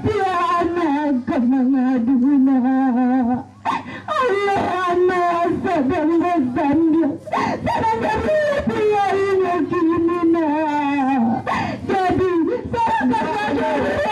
Dia anak kemangadu na. Allah anak sedang bersanding. Sedang dia ini kini na. Jadi saya kemangadu na.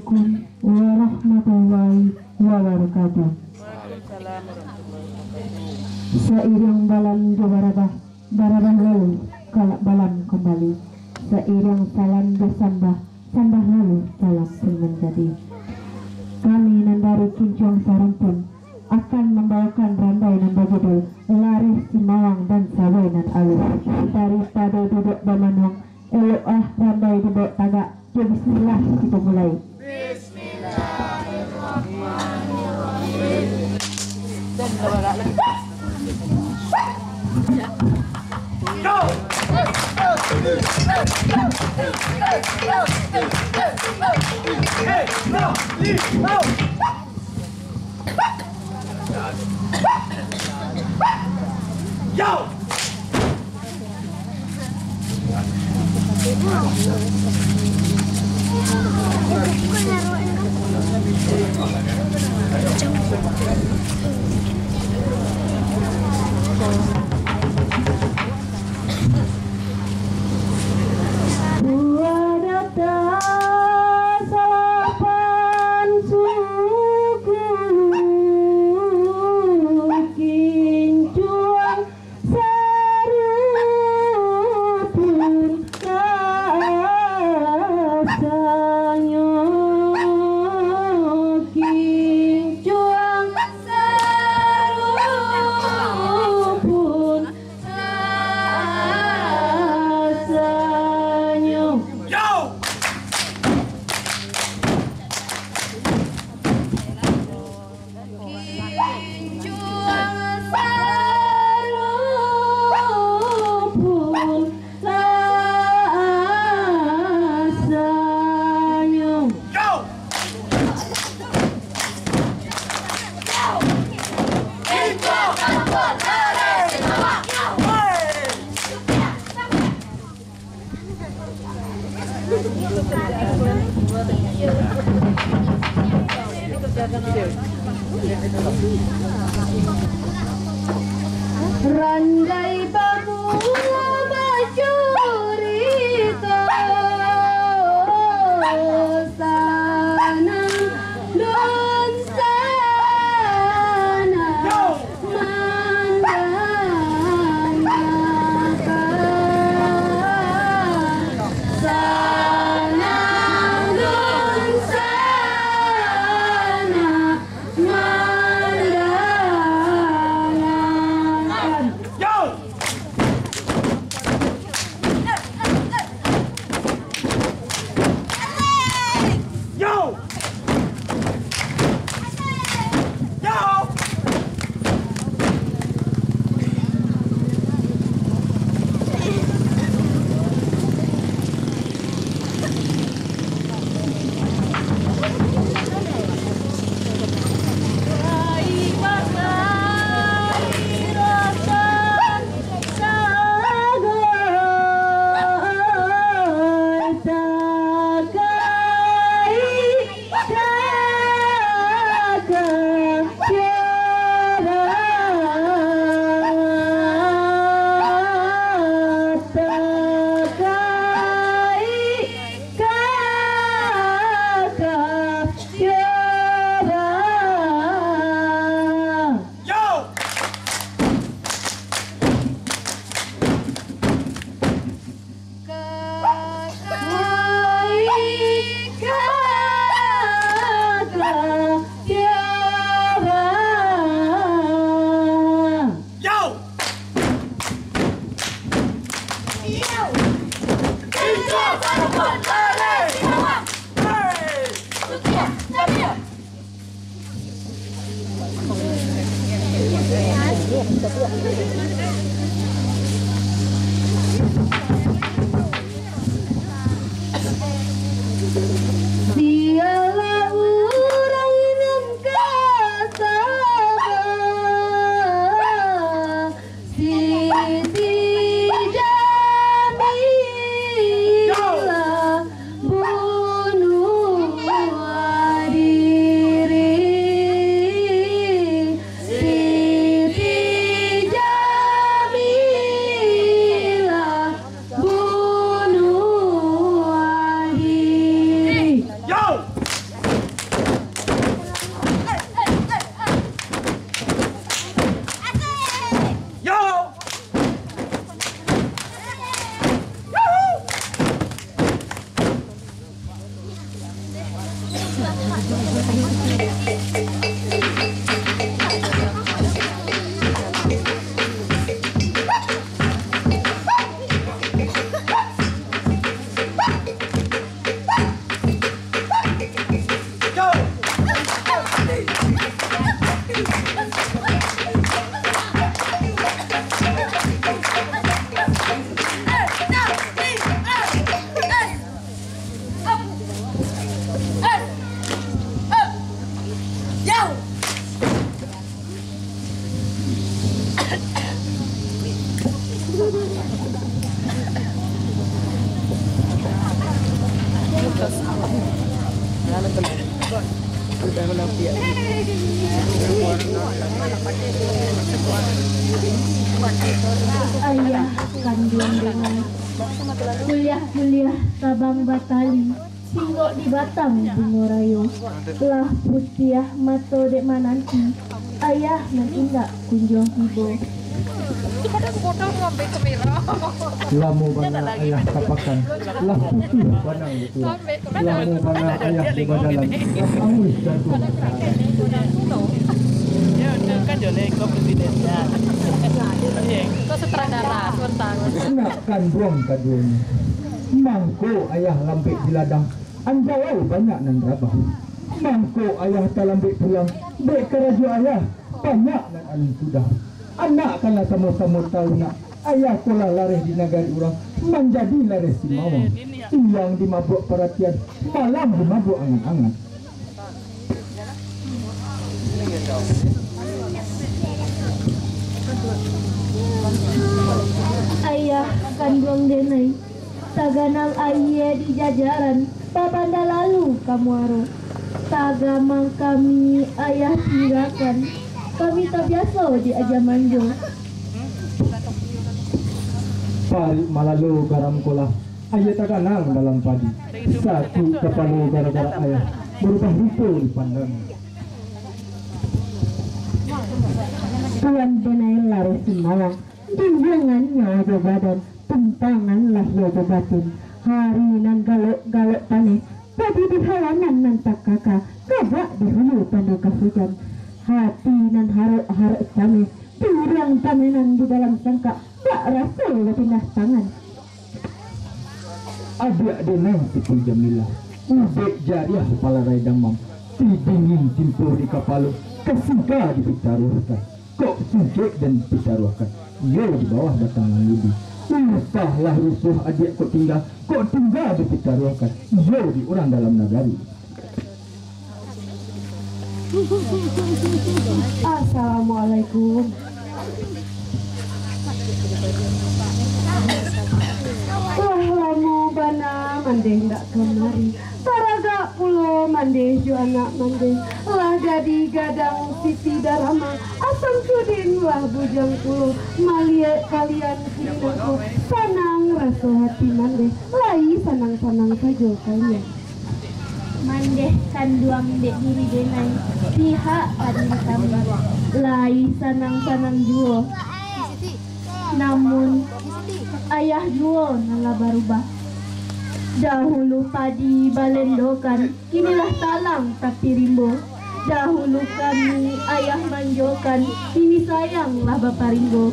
Assalamualaikum warahmatullahi wabarakatuh. Seiring balam barabah lalu kalak balam kembali. Seiring salam bersambah sambah lalu salam pun menjadi. Kami Nandari Kincong Sarumpun akan membawakan randai nanda judul Laris Simawang dan Sawenan Alus. Daripada duduk bamanong elok randai duduk tagak. Ya bismillah kita mulai. Bismillahirrahmanirrahim. Go! Hey, no, leave, no. Yo! Randai pamula bacurita sana don sana mandangkan sana don sana mandangkan. Dialah orang yang kata Siti Jamila bunuh diri. Siti Jamila kanduang dengan kuliah-kuliah tabang batali singgo di batang bungorayo lah putiah mato dek mananti ayah nan indak kunjung ibo lamu bana ayah kapakan lah putih banang itu lamu bana ayah di badalan amus jatuh kan jole ko presidennya ko sutradara sebentar nak kanduang kaduang mangko ayah lambek di ladang anjawai banyak nan rabah mangko ayah talambek pulang dek keraju ayah banyak nan alun sudah anak kana sama-sama tahu nak ayah kola laris di negari orang menjadi laris di mawang siang dimabuk perhatian malam dimabuk angan-angan ayah kanduang denai taganang ayah di jajaran papanda lalu kamu aro tagamang kami ayah tinggalkan kami tak biasa di aja manjo pari malalu garam kola ayah tak kenal dalam padi satu kepala gara-gara ayah berubah rupa di pandang tuan denai laris semawang dinjangannya aja badan tentangan lah ya batin hari nan galok tane tadi di halaman nan tak kakak gabak di hulu tanda kasujan hati nan harap tame turang tamenan di dalam sangka tak rasa pindah tangan adik denai tipu Jamilah ubek jariah kepala rai damam dingin timpur di kapalu kesingka dipitaruhkan kok singkek dan dipitaruhkan ia di bawah batangan lidi usahlah rusuh adik kok tinggal dipitaruhkan ia di orang dalam nagari Assalamualaikum wah lamu bana mandeh ndak kemari taraga pulo mandeh ju anak mandeh lah jadi gadang siti darama asam sudin lah bujang pulo malie kalian kininku sanang rasa hati mandeh lai sanang-sanang saja kalian mandeh kanduang dek diri denai pihak adil kami lai sanang-sanang juo namun ayah juo nala barubah dahulu padi balendokan kinilah talang tapi rimbo dahulu kami ayah manjokan kini sayanglah bapak rimbo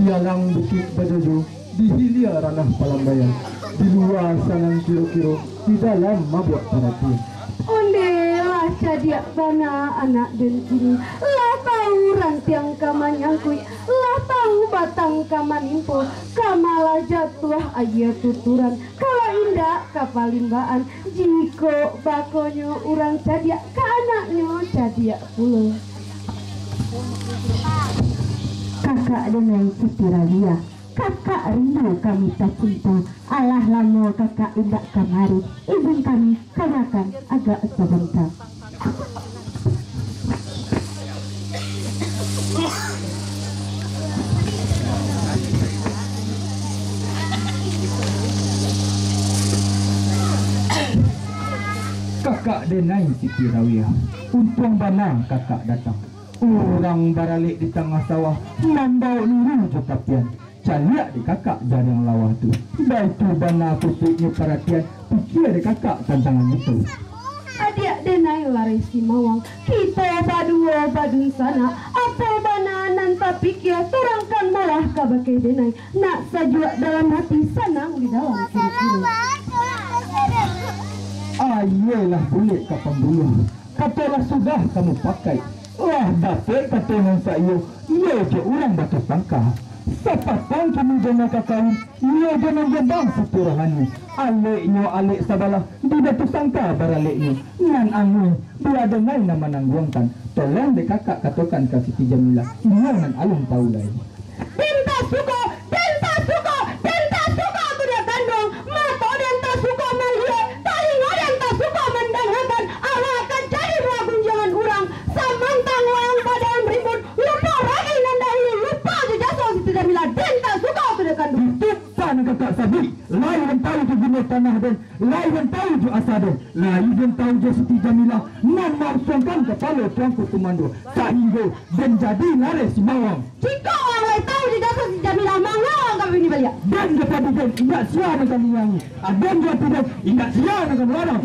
dialang bukit bajojo di hilir ranah Palambayan di luar sanang kiro-kiro di dalam mabuk perhatian onde lah cadia bana anak dan kini lah tahu rantiang kamanyangkui lah tahu batang kamanimpo kamala jatuh ayah tuturan kala indah kapalimbaan jiko bakonyo urang cadia ka anaknya cadia pulau kakak dengan Siti Ralia kakak rindu kami tak cinta alah lama kakak indak kamari izin kami kanakan agak sebentar kakak denai Siti Ralia untung banang kakak datang orang baralik di tengah sawah nambau nuru jotapian caliak di kakak jarang lawah tu baitu bana putihnya perhatian pikir di kakak tantangan itu adik denai laris si mawang kita badua badun sana apa bananan tapi kia turangkan malah kabakai denai nak sajua dalam hati sanang di dalam kiri-kiri ayolah bulik ke pembuluh katalah sudah kamu pakai wah dapat kata dengan saya ia je orang batu sangka sapatan kami jana kakawin ia jana jebang seturahannya aliknya alik sabalah di batu sangka baraliknya nan angin bila dengai nama nangguangkan tolong de kakak katakan ke Siti Jamilah ia nan alung tahu lagi Dinta suka aku dah kandung mato dinta suka melihat talinga dinta suka mendengarkan Allah akan cari ragun jangan urang samantang wayang badan ribut lupa lagi nandahulu lupa kakak sabi, lain yang tahu je guna tanah dan lain yang tahu je asal dan lain yang tahu je Siti Jamilah memasangkan kepala tuanku komando sehingga dan jadi laris mawang. Jika orang tahu di dasar Siti Jamilah mawang kami ini balik. Dan kepada dan ingat siar dengan yang dan juga tidak ingat siar dengan orang.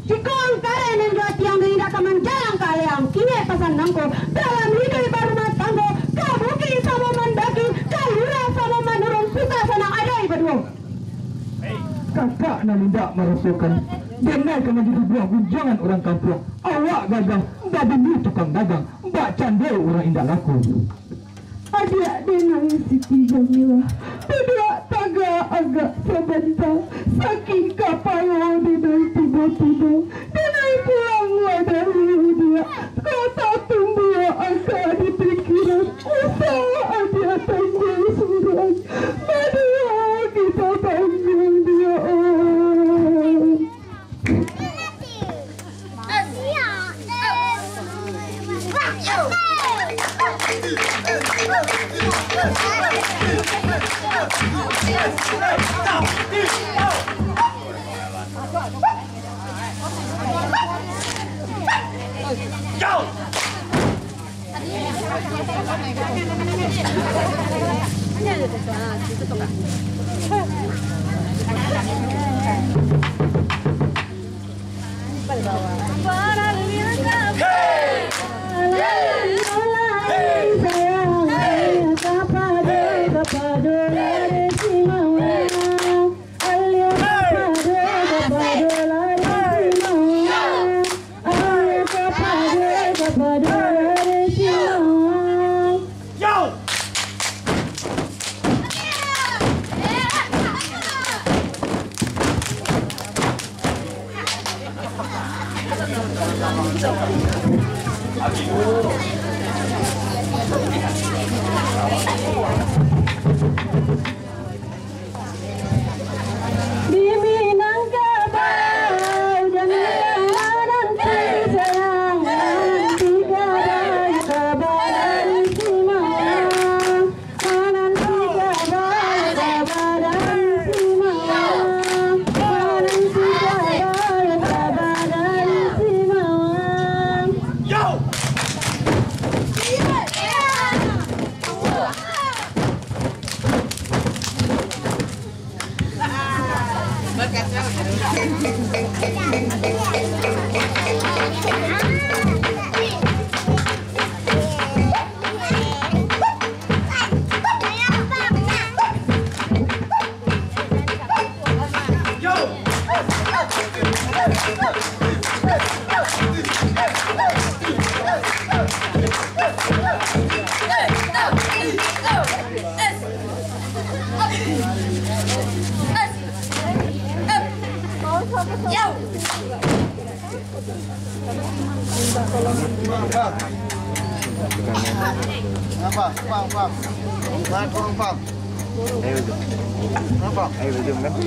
Jika angkara yang dua tiang dari rakaman jalan kalian kini pesan nangko dalam hidup berumah tangga kabuki sama mandaki kalura sama manurun susah senang ada berdua. Kakak nak tidak merasukan dan naik ke menjadi buah gunjangan orang kampung. Awak gagang, mbak bini tukang dagang, mbak candai orang indah laku. Adik dengan Siti Jamilah tidak tagak agak sebentar saking kapal dinai tiba-tiba dinai pulanglah dari dia kata tumbuh agak di pikiran usaha adik tanggung surat madua kita tanggung dia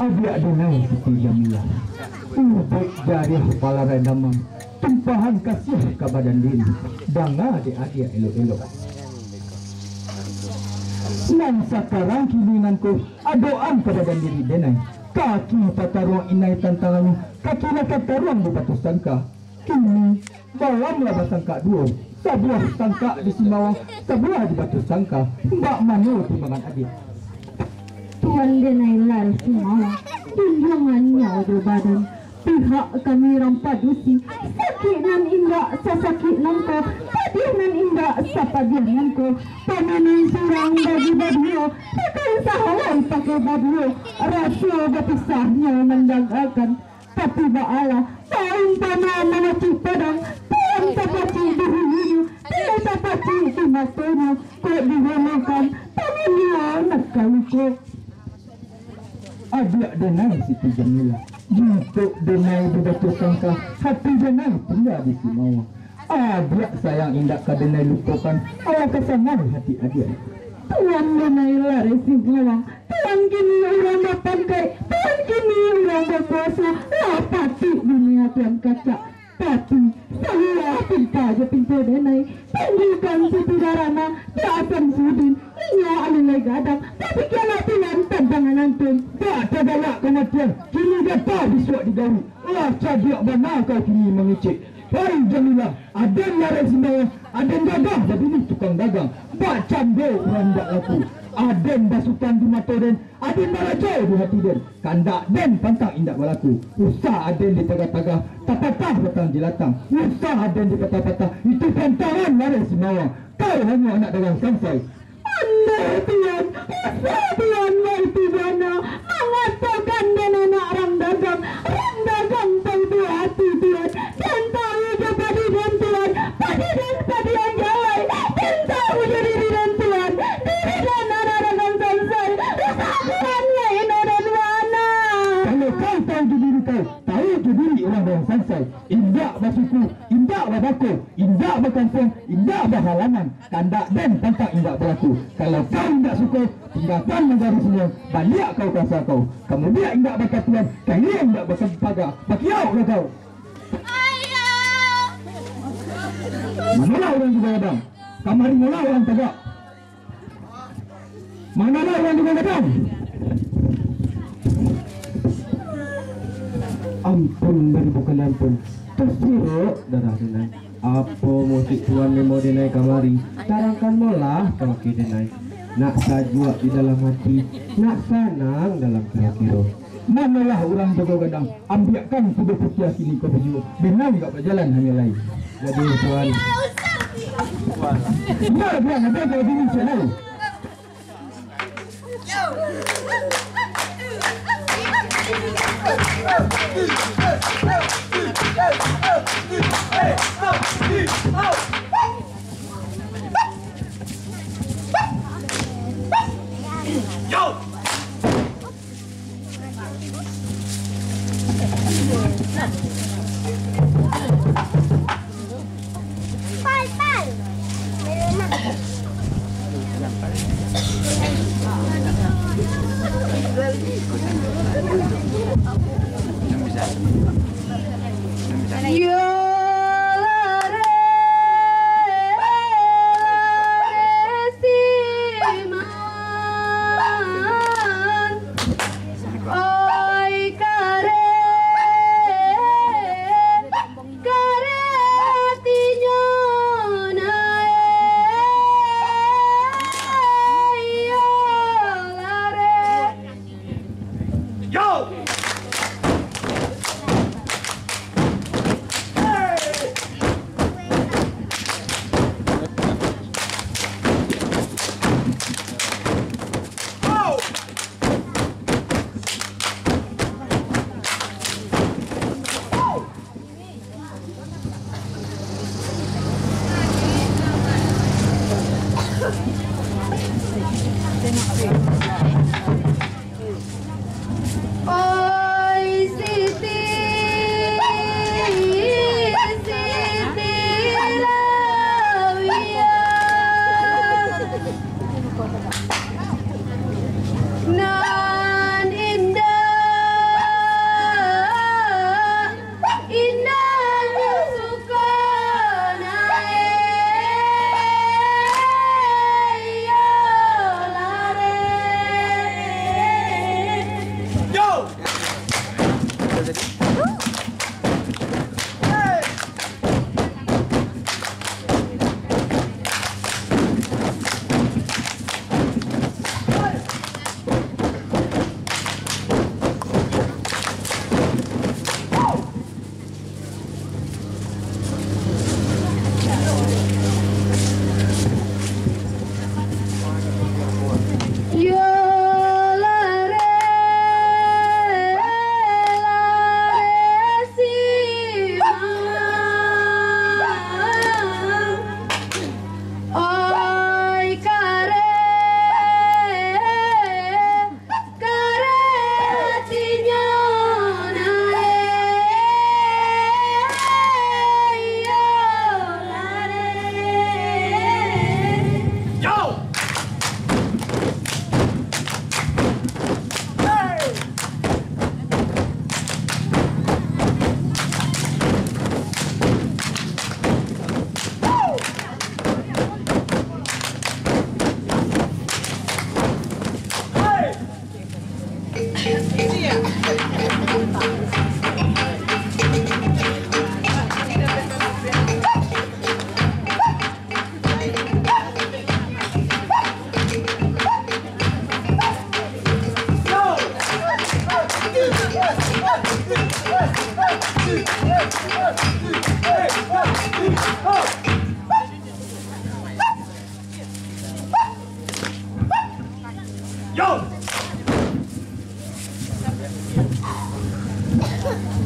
Adik denai Siti Jamilah ubek jari kepala rendaman tumpahan kasih ke badan diri danga adik-adik elok-elok nan sekarang kininanku adoan ke badan diri denai kaki tataruang inai tantangannya kaki nak tataruang di batu sangka kini balamlah basangka dua sebuah sangka di Simawang sebuah di batu sangka mbak mano timbangan adik. Tuan denai laris Simawang tunjangannya ada badan pihak kami rampadusi sakit nan indah sasakit nanko padih nan indah sapadian nanko pamanan surang bagi badio pakai sahawai pakai badio rasio berpisahnya mendagakan tapi ba'ala tahun paman menaci pedang tuan tapaci dihulu tidak tapaci dimatono kok dihulukan pamilya nak kaliko. Adik denai Siti Jamilah untuk denai di batu sangka hati denai tinggal di Simawang. Adik sayang indak ka denai lupakan awak kesangan hati adik. Tuan denai laris Simawang tuan kini orang berpangkai tuan kini orang berkuasa lapati dunia tuan kaca tapi saya pinta je pinta denai tunjukkan Siti Darana di atas sudin inya alilai gadang tapi kena tuan tantangan penonton, tak tergalak kematian. Kini dapat disuat digawi. Cadiak benar kau kini mengecek. Hai Jamilah, aden larat sembahyang, aden gagah jadi ni tukang dagang. Bak cambuk orang tak laku. Aden basukan di mata den, aden barajau di hati den. Kandak den pantang indak berlaku. Usah aden di tagah-tagah, tapatah batang jelatang. Usah aden di patah-patah, itu pantangan larat sembahyang. Kau hanya anak dagang sampai. Anda Tuhan, usah Tuhan itu mana mengatakan dan anak orang dagang tahu hati Tuhan, dan tahu jadi dan Tuhan, padi yang jawai, dan tahu jadi dan Tuhan, diri dan anak dagang sampai, usah Tuhan lain dan mana. Kalau kau tahu diri kau, tahu diri orang dagang sampai, indak basuku, indak babaku, indak berkampung, indak berhalangan, kandak dan pantang indak berlaku. Kalau kau indak suka, tinggalkan negara semua, balik kau kuasa kau. Kemudian indak berkatuan, kaya indak bersempaga, pakiau lah kau. Ayah. Manalah orang juga gadang? Kamari mula orang tegak. Manalah orang juga gadang? Ampun beribu kalian pun. Tersiruk darah denai. Apa musik tuan memo denai kamari? Tarangkan molah kau denai. Nak sajua di dalam hati, nak sanang dalam kira-kira. Manalah orang jaga gadang, ambilkan sudah putih sini kau baju. Benar tak berjalan hanya lain. Jadi tuan. Biar ada kau diri channel.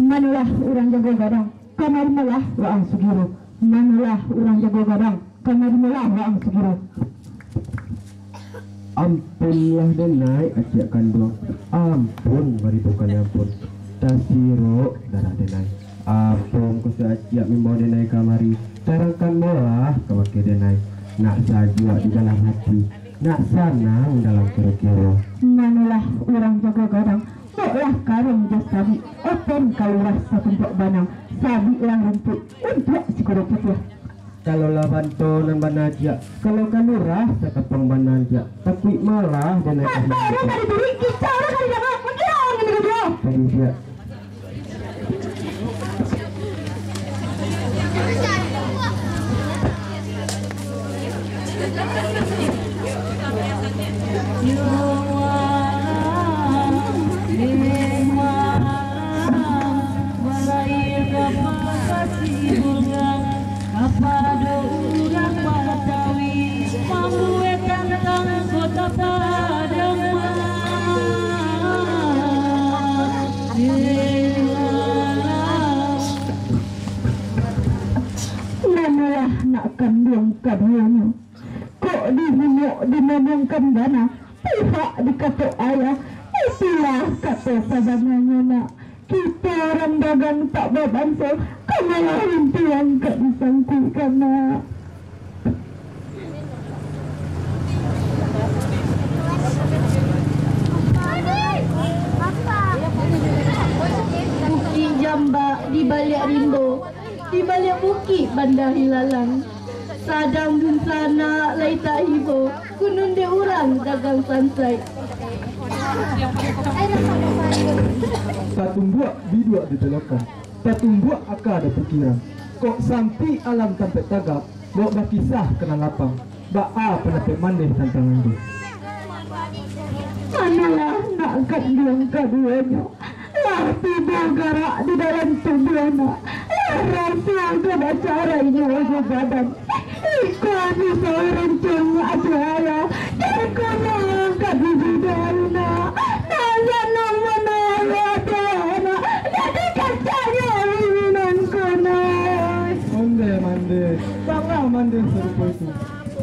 Manulah orang jago gadang, kamar malah waang sugiro. Manulah orang jago gadang, kamar malah waang sugiro. Ampunlah denai acak kandung. Ampun bari bukan ampun. Tasiro darah denai. Ampun ku seacak membawa denai kamari. Terangkan malah kawake denai. Nak sajua di dalam hati. Nak sanang dalam kira-kira. Manulah orang jago gadang, boklah karung jas sabi. Open kalulah satumpuk banang. Sabi lang rumput untuk si kuda putih. Kalau lah bantu nan banaja, kalau kalurah sakapang banaja, tapi malah dan naik Baru kali beri kita orang kali jangan mengira ini dia. tadi dia. Manulah nak kandung kaduanya. Kok dihumuk dinamungkan dana, pihak dikatuk ayah. Itulah kata sabananya nak. Kita orang dagang tak berbangsa, kamalah impian kak disangkukan nak. Bukit jambak di balik rimbo, di balik bukit bandar hilalang. Sadang dun sana lai tak hibo, kunun dia orang dagang sansai. Tatumbuak bidua ditolokan, tatumbuak aka ada pikiran. Kok sampai alam sampai tagap, bawa berkisah kena lapang. Ba'a penapik mandeh tantangan dia. Manalah nak kandung kaduanya. Lah tiba garak di dalam tubuhnya. Lah rasa ada cara ini wajah badan. Ikut di seorang cuma acara. Ikut mengangkat di bidana. Naya nama naya dana. Jadi kacanya minum kunai. Mande, bangga mande serupa itu.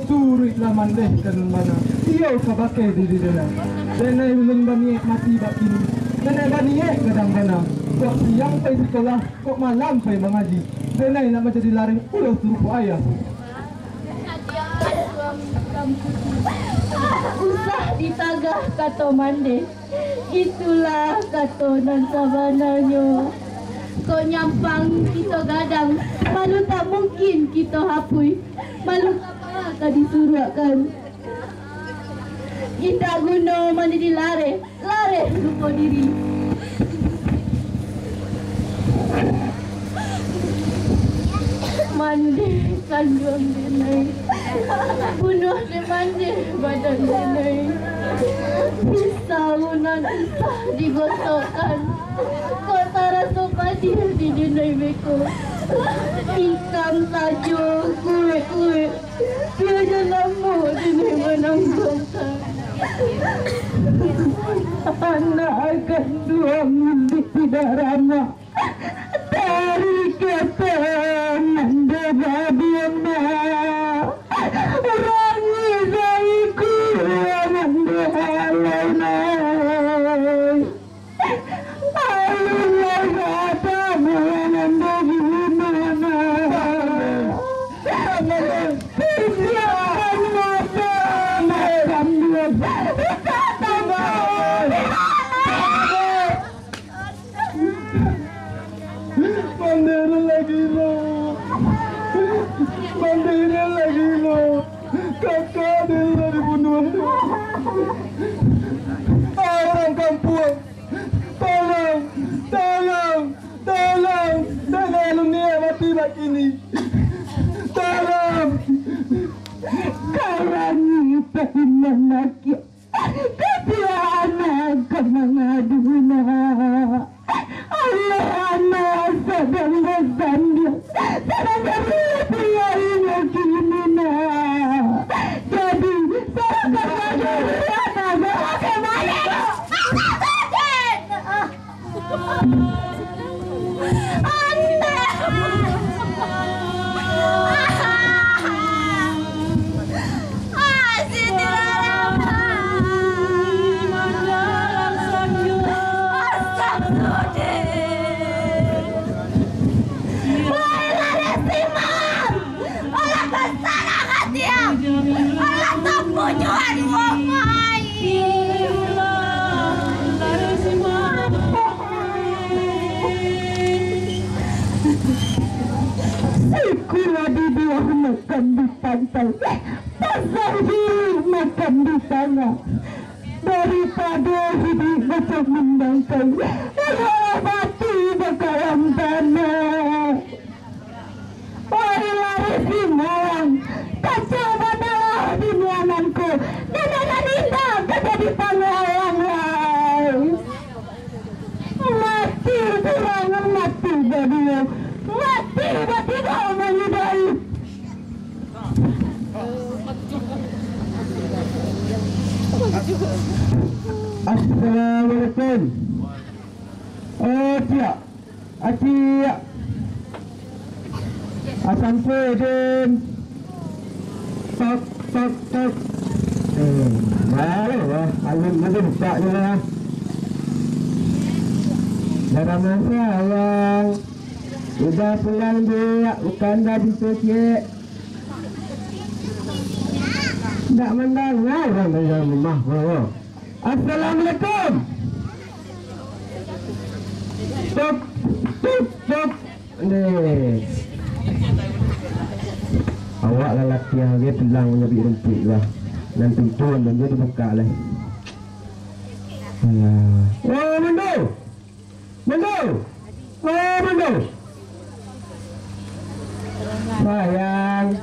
Suriklah mande kanun mana. Iyo kabake di dana. Denai ulun bani mati bakini. Denai bani kadang kadang. Kok siang pergi sekolah, kok malam pergi mengaji. Denai nak menjadi laring ulah serupa ayah. Usah ditagah kata mande. Itulah kata nan sabananya. Kau nyampang kita gadang, malu tak mungkin kita hapui. Malu tak disuruhkan. Kita guna mandi di lare lupa diri. Mandi kandung denai, bunuh di mandi badan denai. Pisau nan usah digosokkan, kau tarasa padi di denai beko. Ikan tajuk kuih-kuih, dia jelamu denai menanggungkan. Anak akan dua milik tidak ramah. Dari kata manda babiana rangi zaiku manda halana Allah kata manda gimana Pikiran mata malam dia kata Bandera lagi lo, bandera lagi lo, kakak dia dibunuh. Orang kampung, tolong, tolong, tolong, jangan dunia mati begini, tolong. Karangi pengen lagi, ketua anak kemengaduna. Allah anak sedang bersanding, sedang berpia ini kini na. Jadi saya akan tangga daripada hidup macam mendangkal adalah mati bakalan tanah. Wahai lari simbang, kacau badalah dimiananku dan akan indah kata di panghalang lain. Mati turangan mati badiau, mati mati kau menyudahi. Assalamualaikum. Siap. Siap. Assalamualaikum. Tok tok tok. Malah alun alun tak je lah. Dalam sayang, udah pulang dia, bukan dah dicek. Tak mendengar orang dalam rumah. Assalamualaikum. Stop, stop, stop. Awak lelaki yang dia pulang menyebut rumput lah. Nanti tuan dan dia dibuka lah. Oh, Mendo. Mendo. Oh, Mendo. Sayang.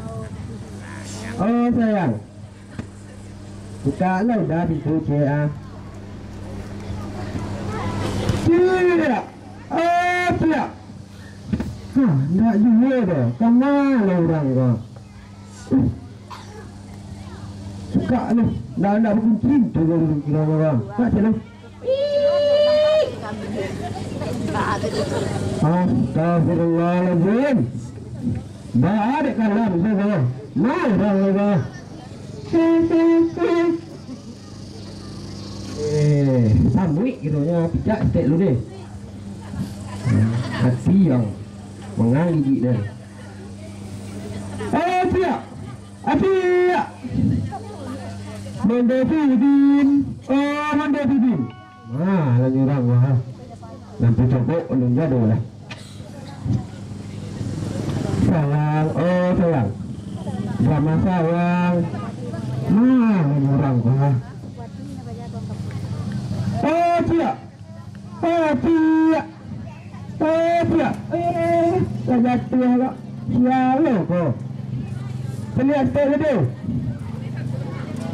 Oh, sayang. Buka lah dah pintu cik. Tidak. Oh, tidak. Tak juga dah. Kemana orang kau? Suka ni. Dah nak berkunci tu kira orang. Tak cik. Astagfirullahaladzim. Dah ada kalam saya. Mana orang? Sambui kiranya pijak stek lu deh. Hati yang mengaligi dah. Siap. Siap. Mendepidin. Mendepidin. Lagi orang wah. Nanti coba ulun jatuh lah. Sayang. Sayang. Drama sayang. Lagi orang wah. Siap. Siap. Siap. Dah jatuh agak. Siapa kau? Terlihat tak ada.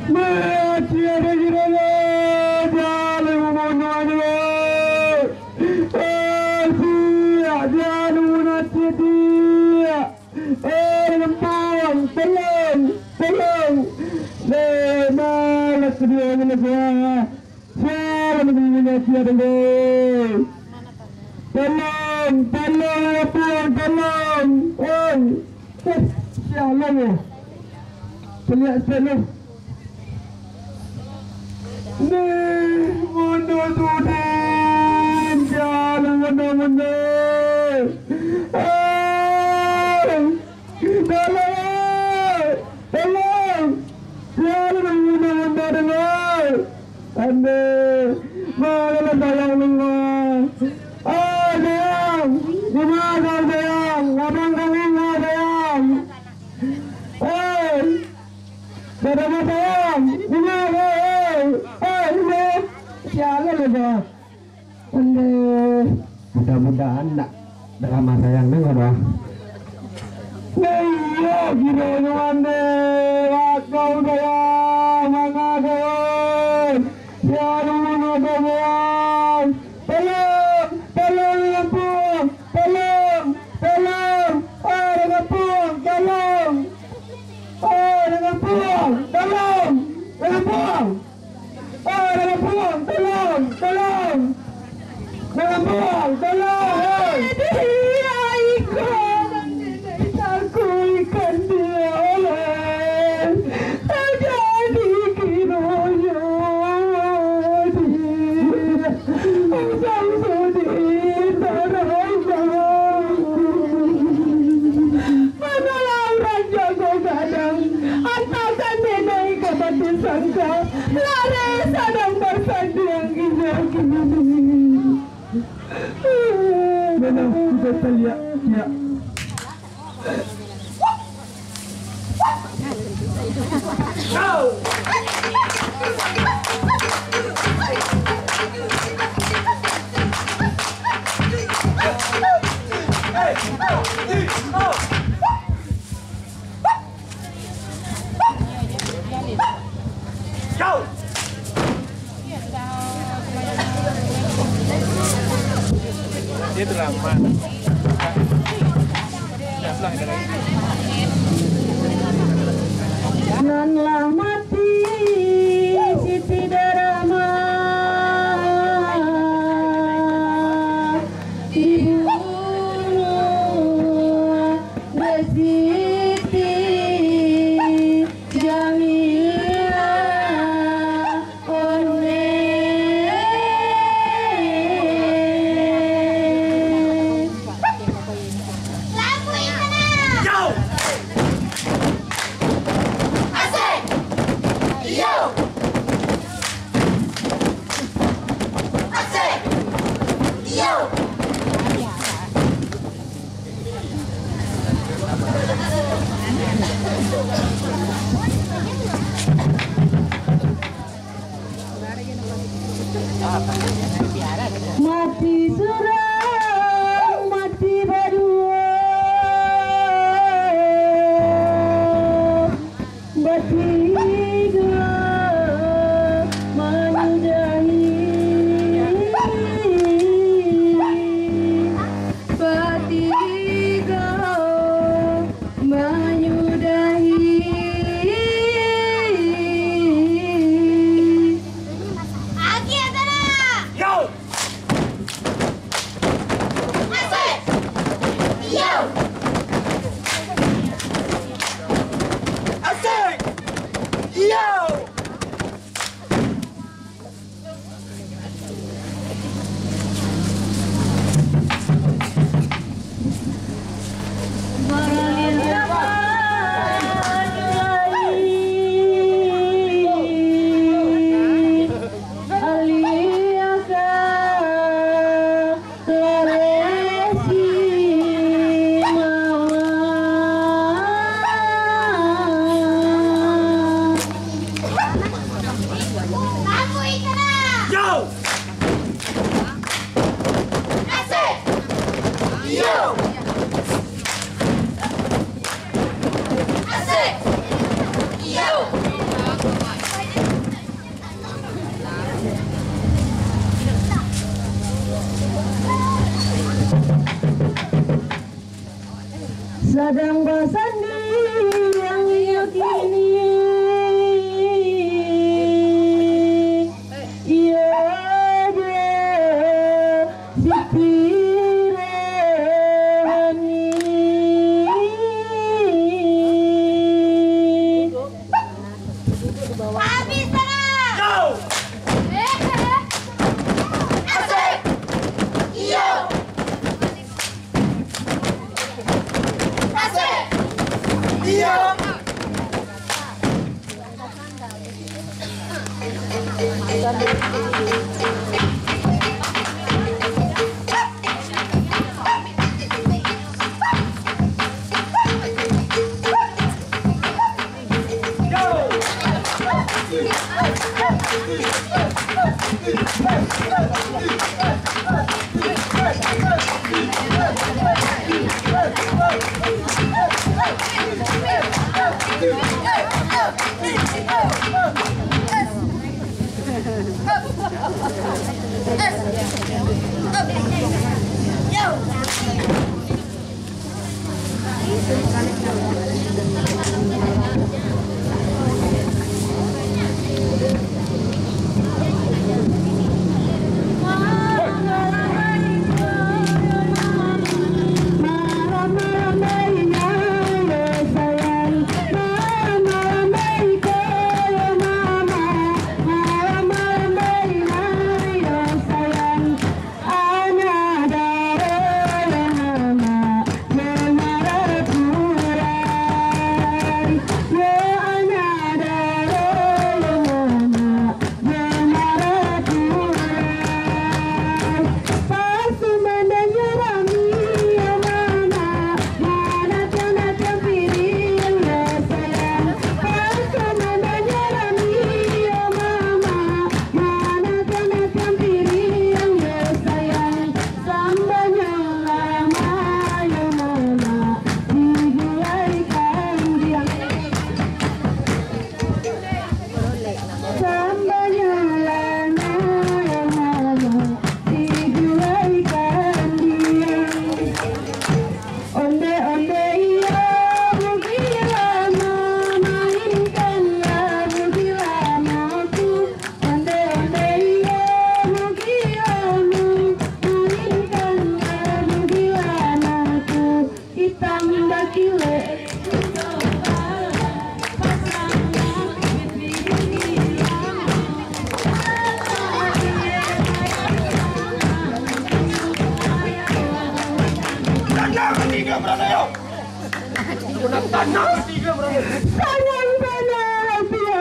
Mati ada jirana. Jalan memononya. Siap. Jalan menati dia. Lempang. Tolong. Tolong. Malah kedua menegak. Siapa menati ada dulu. Tolong. Tolong. Tolong. Siapa ni? Terlihat sekali. Mana tu din? Jalan mana-mana. Tolong! Tolong! Jalan mana-mana dengar. Anda, mana sayang dengar. Sayang! Di mana sayang? Abang kami nak sayang. Saudara sayang, ini siapa lagi? Mudah-mudahan tak drama sayang dengar dah. Iya, kira ande, kau sayang, mana sayang, siapa sayang, tolong, tolong Lampung, tolong, tolong, Lampung, tolong. Dengan pulang, tolong, dengan pulang. Dengan pulang, tolong, tolong. Dengan pulang, tolong. Dia ikan, aku ikan dia oleh. Jadi kironya dia. Usang sedih, terang. Menolong raja kau kadang. Antakan menai kebatu sangka. Lari sadang bersanding gini-gini. Mana kita lihat ya. Kau. Dia drama. Ya, pulang dari. Janganlah mati Siti Darama dibunuh Siti Jamila One. Mati surang, mati berdua, bertiga menyudahi, bertiga menyudahi. Sedang bersanding yang yakini, ia dia Siti Rani. Habis sana. Yo. Asik. Yo. Iya. Sayang Iya berada yo. Sayang benar dia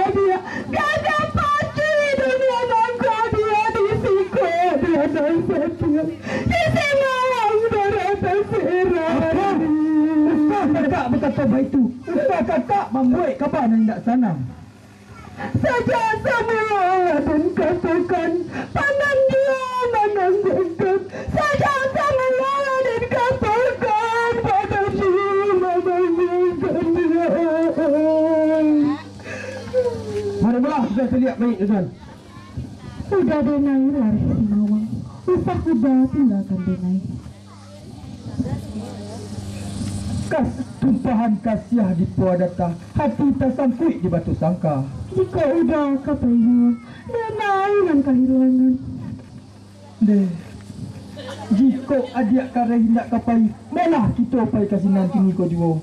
gak dapat di dunia mangga dia di siku dia dan setia di silang berata serah. Kakak berkata begitu. Kakak membuat kabar yang tidak senang. Saja semua dan katakan pandang dia menanggungkan saja semua dan katakan pada dia menanggungkan dia. Marilah kita lihat baik tuan. Sudah denai lari Simawang. Usah sudah tinggalkan denai. Kas tumpahan kasiah di puadata, hati tersangkut di batu sangka. Jika udah kapayun, denai dan kehilangan. Deh, jika adik kara hendak kapai, malah kita pai kasih nanti ni kau juga.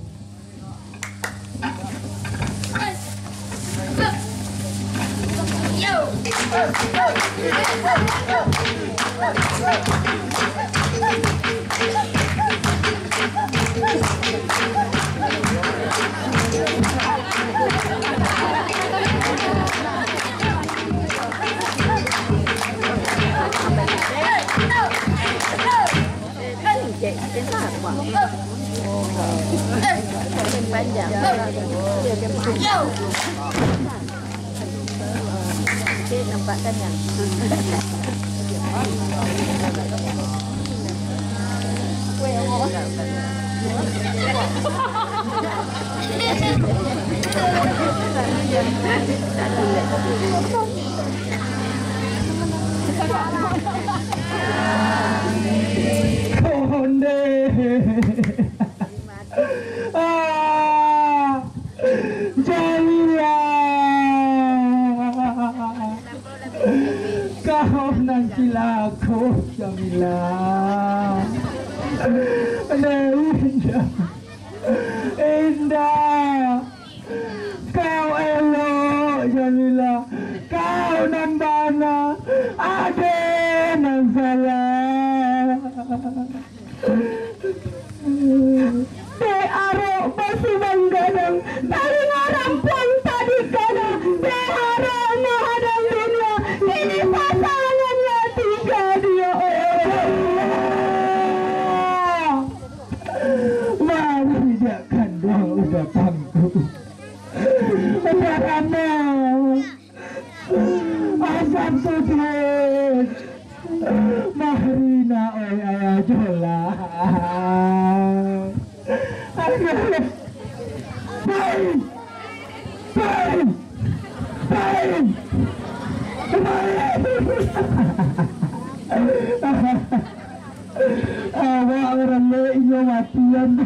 Panjang. Nampak kan yang Konde. Jamila. Kau nanti laku Jamila. Indah. Indah. Kau elok Jamila. Kau nan bana. Ade nan salah. Te arok masih menggadang dari orang pun tadi kena te arok menghadang dunia ini pasangannya tiga dia mari tidak kandang udah tangguh udah ramah asam sujud Mahrina oi ayah jola. Baik, baik, baik, awak orang lainnya matian tu.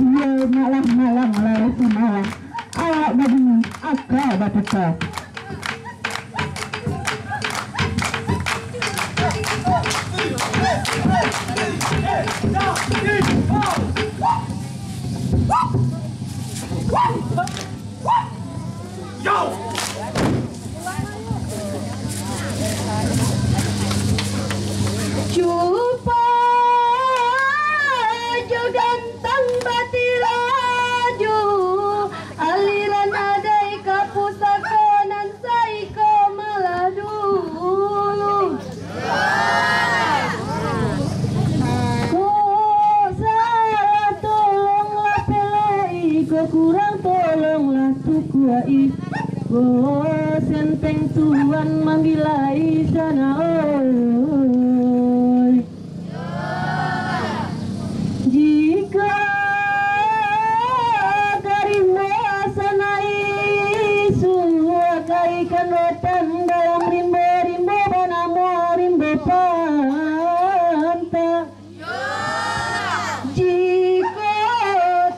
Iya malam lari semalam. Awak begini, akal batita. Cupa gantang bati laju aliran adai kapusaka nan saiko maladu salah tolonglah pelai ko kurang tolonglah tukuai ko senteng tuan manggilai sana oi. Jika karimbo sanai suakai kanotan dalam rimbo banamo rimbo panta. Jika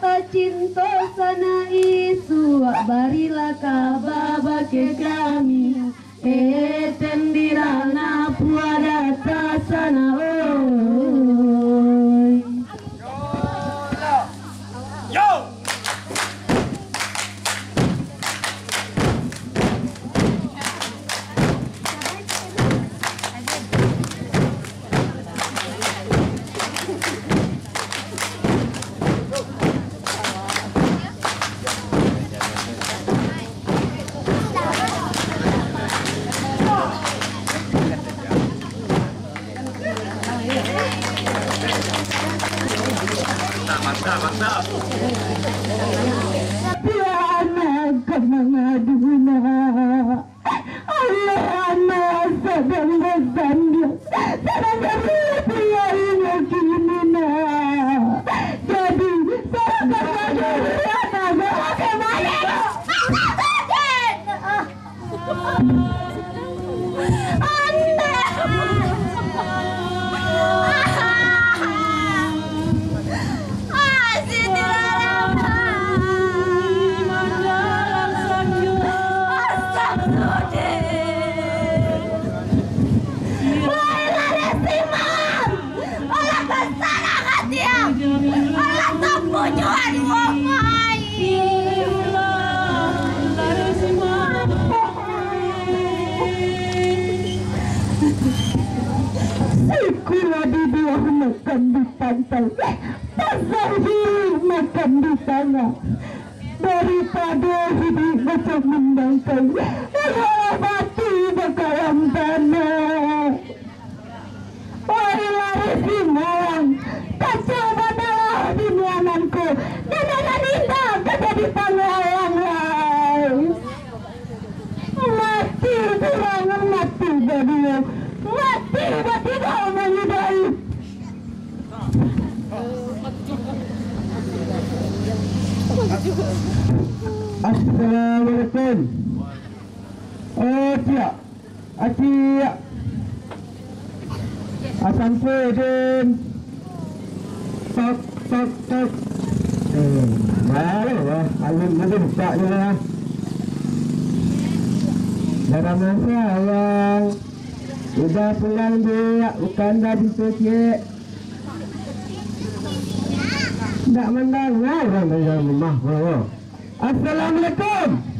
tak cinta sanai suak barilah kababa ke kami etendirana Ya anak kemangaduna Allah anak sedang bersandar sedang berpia ini kini jadi sedang berpia anak bagaimana makan di pantai, pasar hidup makan di sana, daripada hidup macam mendangkai, adalah mati bakalan tanah. Wahai lari simbang, kacau badalah di muananku, dan akan indah kata di panghalang lain. Mati turangan mati jadinya, mati kau menyudahi. Assalamualaikum. Siap. Siap. Assalamualaikum. Tok. Boleh lah. Alun buka je lah. Dalam sayang. Sudah pulang dia. Bukan dah dicek. Tak mendengar orang dalam rumah. Assalamualaikum.